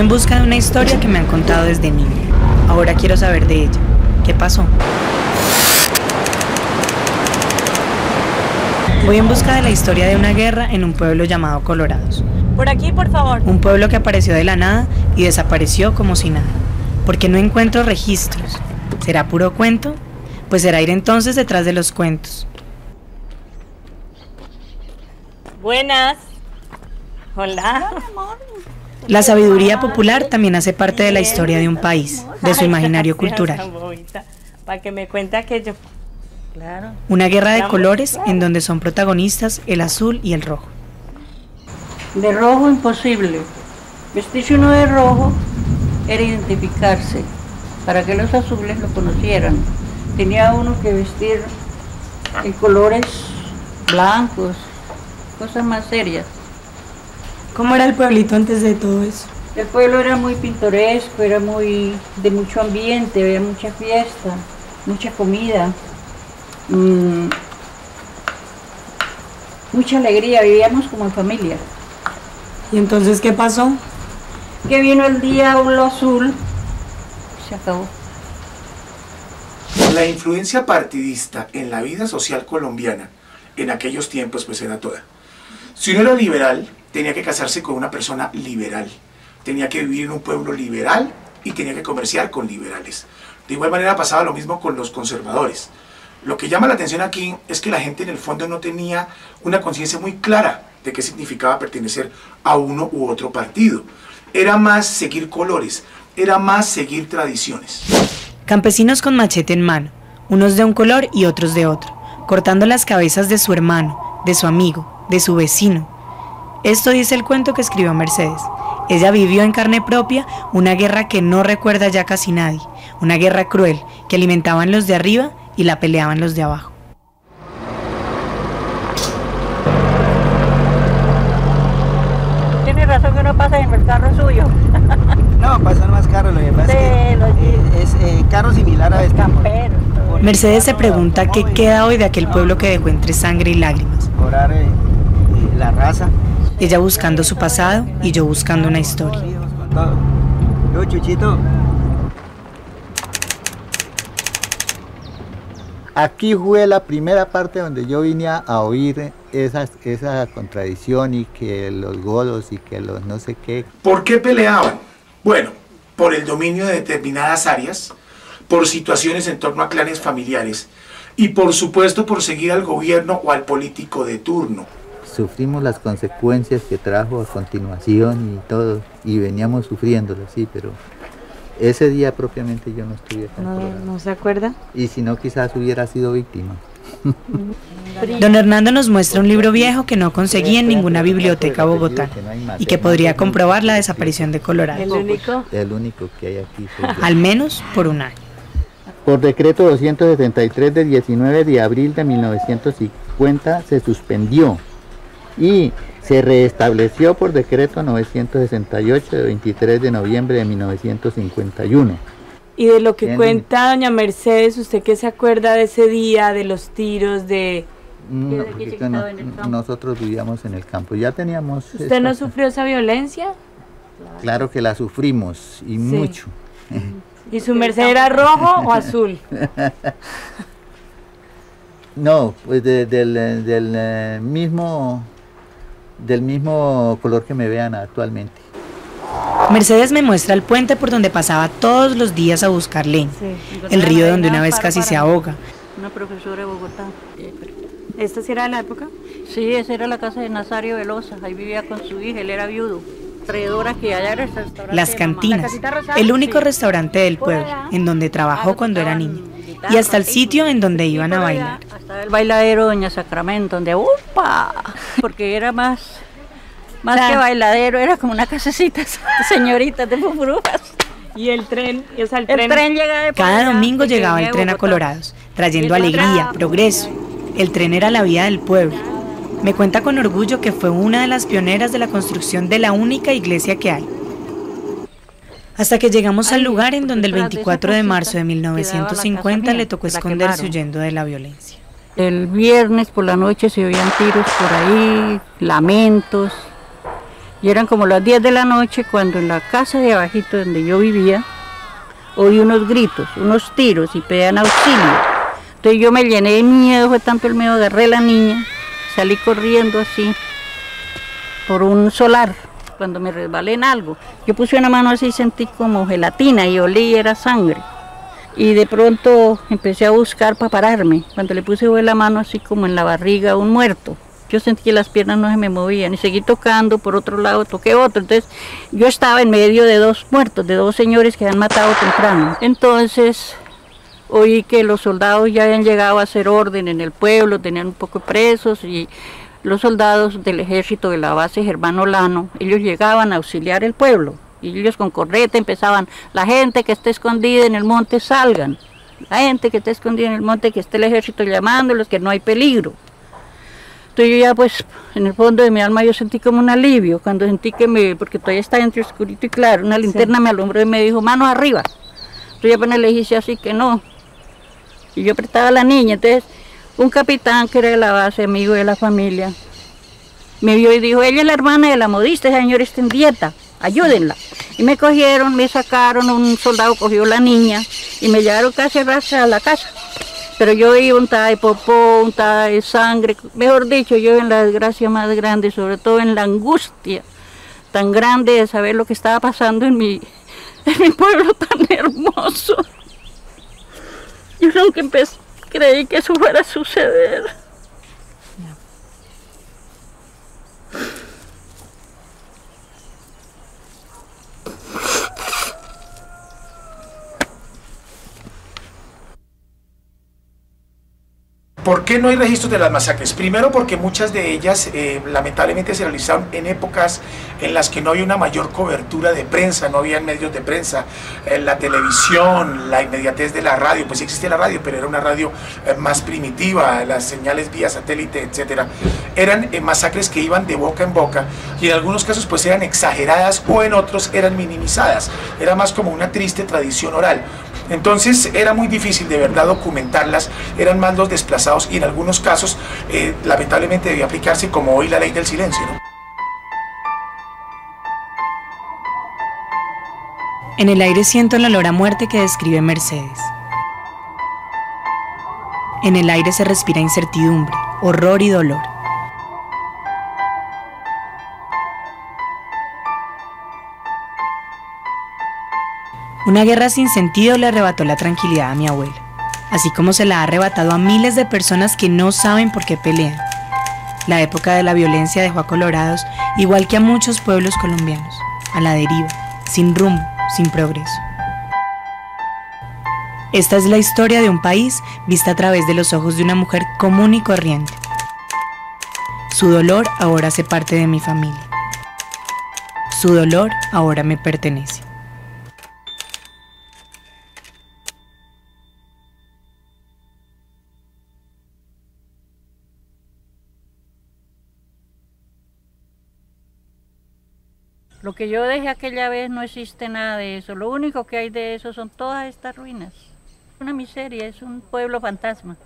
en busca de una historia que me han contado desde niño. Ahora quiero saber de ella. ¿Qué pasó? Voy en busca de la historia de una guerra en un pueblo llamado Colorados. Por aquí, por favor. Un pueblo que apareció de la nada y desapareció como si nada. Porque no encuentro registros. ¿Será puro cuento? Pues será ir entonces detrás de los cuentos. Buenas. Hola. La sabiduría popular también hace parte de la historia de un país, de su imaginario cultural. Para que me cuente aquello. Claro. Una guerra de colores en donde son protagonistas el azul y el rojo. De rojo imposible. Vestirse uno de rojo era identificarse, para que los azules lo conocieran. Tenía uno que vestir en colores blancos, cosas más serias. ¿Cómo era el pueblito antes de todo eso? El pueblo era muy pintoresco, era muy de mucho ambiente, había mucha fiesta, mucha comida, mucha alegría, vivíamos como en familia. ¿Y entonces qué pasó? Que vino el diablo azul, se acabó. La influencia partidista en la vida social colombiana en aquellos tiempos pues era toda. Si uno era liberal, tenía que casarse con una persona liberal, tenía que vivir en un pueblo liberal y tenía que comerciar con liberales. De igual manera pasaba lo mismo con los conservadores. Lo que llama la atención aquí es que la gente en el fondo no tenía una conciencia muy clara de qué significaba pertenecer a uno u otro partido. Era más seguir colores, era más seguir tradiciones. Campesinos con machete en mano, unos de un color y otros de otro, cortando las cabezas de su hermano, de su amigo, de su vecino. Esto dice el cuento que escribió Mercedes. Ella vivió en carne propia una guerra que no recuerda ya casi nadie, una guerra cruel que alimentaban los de arriba y la peleaban los de abajo. Tiene razón que no pasa en el carro suyo. No, pasan más carros, lo que pasa es que es carro similar a este. Camperos. Mercedes se pregunta qué queda hoy de aquel pueblo que dejó entre sangre y lágrimas. Mejorar la raza. Ella buscando su pasado y yo buscando una historia. Yo, Chuchito. Aquí fue la primera parte donde yo vine a oír esa contradicción y que los godos y que los no sé qué. ¿Por qué peleaban? Bueno, por el dominio de determinadas áreas, por situaciones en torno a clanes familiares y por supuesto por seguir al gobierno o al político de turno. Sufrimos las consecuencias que trajo a continuación y todo, y veníamos sufriéndolo, sí, pero ese día propiamente yo no estuve acá. ¿No se acuerda? Y si no, quizás hubiera sido víctima. Don Hernando nos muestra un libro viejo que no conseguí en ninguna biblioteca bogotana y que podría comprobar la desaparición de Colorado. ¿El único? El único que hay aquí. Al menos por un año. Por decreto 273 de 19 de abril de 1950 se suspendió y se restableció por decreto 968 de 23 de noviembre de 1951. Y de lo que cuenta doña Mercedes, ¿usted qué se acuerda de ese día, de los tiros, de...? No, nosotros vivíamos en el campo, ya teníamos... ¿Usted no sufrió esa violencia? Claro que la sufrimos, y mucho. ¿Y su merced era rojo o azul? No, pues del mismo color que me vean actualmente. Mercedes me muestra el puente por donde pasaba todos los días a buscar leña, el río donde una vez casi se ahoga. Una profesora de Bogotá. ¿Esta sí era de la época? Sí, esa era la casa de Nazario Velosa, ahí vivía con su hija, él era viudo. Traidora que allá era el restaurante. Las cantinas, el único restaurante del pueblo, en donde trabajó cuando era niña, y hasta el sitio en donde iban a bailar. Hasta el bailadero Doña Sacramento, donde ¡upa! Porque era más que bailadero, era como una casecita, señoritas de brujas. Y el tren, o sea, el tren llegaba de Cada domingo llegaba el tren a Colorados, trayendo alegría, progreso. El tren era la vida del pueblo. Me cuenta con orgullo que fue una de las pioneras de la construcción de la única iglesia que hay. Hasta que llegamos al lugar en donde el 24 de marzo de 1950 le tocó esconderse huyendo de la violencia. El viernes por la noche se oían tiros por ahí, lamentos. Y eran como las 10 de la noche cuando en la casa de abajito donde yo vivía, oí unos gritos, unos tiros y pedían auxilio. Entonces yo me llené de miedo, fue tanto el miedo, agarré a la niña, salí corriendo así por un solar, cuando me resbalé en algo. Yo puse una mano así y sentí como gelatina y olí, era sangre. Y de pronto empecé a buscar para pararme. Cuando le puse la mano así como en la barriga a un muerto, yo sentí que las piernas no se me movían y seguí tocando, por otro lado toqué otro. Entonces yo estaba en medio de dos muertos, de dos señores que habían matado temprano. Entonces oí que los soldados ya habían llegado a hacer orden en el pueblo, tenían un poco de presos y los soldados del ejército de la base Germano Lano, ellos llegaban a auxiliar el pueblo. Y ellos con correta empezaban, la gente que esté escondida en el monte salgan, la gente que esté escondida en el monte, que esté el ejército llamándolos, que no hay peligro. Entonces yo ya pues, en el fondo de mi alma yo sentí como un alivio, cuando sentí que porque todavía estaba entre oscurito y claro, una linterna me alumbró y me dijo, manos arriba. Entonces yo apenas le dije así que no, y yo apretaba a la niña. Entonces un capitán que era de la base, amigo de la familia, me vio y dijo, ella es la hermana de la modista, esa señora está en dieta, ayúdenla. Y me cogieron, me sacaron, un soldado cogió la niña y me llevaron casi a la casa. Pero yo iba untada de popó, untada de sangre, mejor dicho, yo en la desgracia más grande, sobre todo en la angustia tan grande de saber lo que estaba pasando en mi pueblo tan hermoso. Yo nunca creí que eso fuera a suceder. ¿Por qué no hay registros de las masacres? Primero porque muchas de ellas lamentablemente se realizaron en épocas en las que no había una mayor cobertura de prensa, no había medios de prensa, la televisión, la inmediatez de la radio, pues sí existía la radio, pero era una radio más primitiva, las señales vía satélite, etcétera. Eran masacres que iban de boca en boca y en algunos casos pues eran exageradas o en otros eran minimizadas, era más como una triste tradición oral. Entonces era muy difícil de verdad documentarlas, eran más los desplazados y en algunos casos lamentablemente debía aplicarse como hoy la ley del silencio, ¿no? En el aire siento el olor a muerte que describe Mercedes. En el aire se respira incertidumbre, horror y dolor. Una guerra sin sentido le arrebató la tranquilidad a mi abuela, así como se la ha arrebatado a miles de personas que no saben por qué pelean. La época de la violencia dejó a colorados, igual que a muchos pueblos colombianos, a la deriva, sin rumbo, sin progreso. Esta es la historia de un país vista a través de los ojos de una mujer común y corriente. Su dolor ahora hace parte de mi familia. Su dolor ahora me pertenece. Lo que yo dejé aquella vez no existe nada de eso, lo único que hay de eso son todas estas ruinas. Una miseria, es un pueblo fantasma.